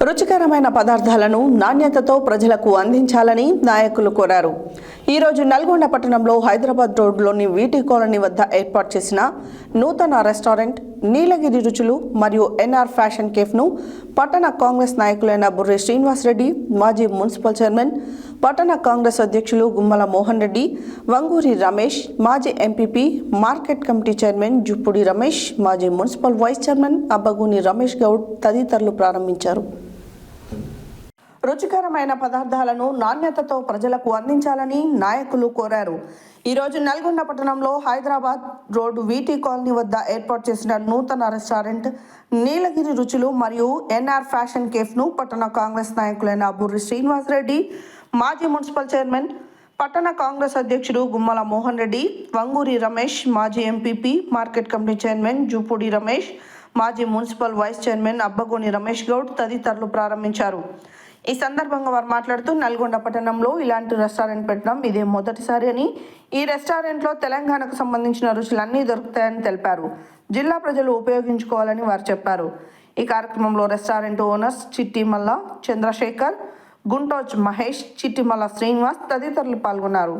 రుచికరమైన పదార్థాలను నాణ్యతతో ప్రజలకు అందించాలని నాయకులు కోరారు. ఈరోజు నల్గొండ పట్టణంలో హైదరాబాద్ రోడ్లోని వీటి కాలనీ వద్ద ఏర్పాటు చేసిన నూతన రెస్టారెంట్ నీలగిరి రుచులు మరియు ఎన్ఆర్ ఫ్యాషన్ కేఫ్ను పట్టణ కాంగ్రెస్ నాయకులైన బుర్రి శ్రీనివాస్ రెడ్డి, మాజీ మున్సిపల్ చైర్మన్, పట్టణ కాంగ్రెస్ అధ్యక్షులు గుమ్మల మోహన్ రెడ్డి, వంగూరి రమేష్, మాజీ MPP, market committee chairman Juppudi Ramesh, మాజీ municipal vice chairman Abbaguni Ramesh Goud తదితరులు ప్రారంభించారు. రుచికరమైన పదార్థాలను నాణ్యతతో ప్రజలకు అందించాలని నాయకులు కోరారు. ఈరోజు నల్గొండ పట్టణంలో హైదరాబాద్ రోడ్డు వీటి కాలనీ వద్ద ఏర్పాటు చేసిన నూతన రెస్టారెంట్ నీలగిరి రుచులు మరియు ఎన్ఆర్ ఫ్యాషన్ కేఫ్ను పట్టణ కాంగ్రెస్ నాయకులైన బుర్రి శ్రీనివాస్ రెడ్డి, మాజీ మున్సిపల్ చైర్మన్, పట్టణ కాంగ్రెస్ అధ్యక్షుడు గుమ్మల మోహన్ రెడ్డి, వంగూరి రమేష్, మాజీ MPP, market committee chairman Jupudi Ramesh, మాజీ municipal vice chairman Abbagoni Ramesh Goud తదితరులు ప్రారంభించారు. ఈ సందర్భంగా వారు మాట్లాడుతూ నల్గొండ పట్టణంలో ఇలాంటి రెస్టారెంట్ పెట్టడం ఇదే మొదటిసారి అని, ఈ రెస్టారెంట్లో తెలంగాణకు సంబంధించిన రుచులన్నీ దొరుకుతాయని తెలిపారు. జిల్లా ప్రజలు ఉపయోగించుకోవాలని వారు చెప్పారు. ఈ కార్యక్రమంలో రెస్టారెంట్ ఓనర్స్ చిట్టిమల్ల చంద్రశేఖర్, గుంటోజ్ మహేష్, చిట్టిమల్ల శ్రీనివాస్ తదితరులు పాల్గొన్నారు.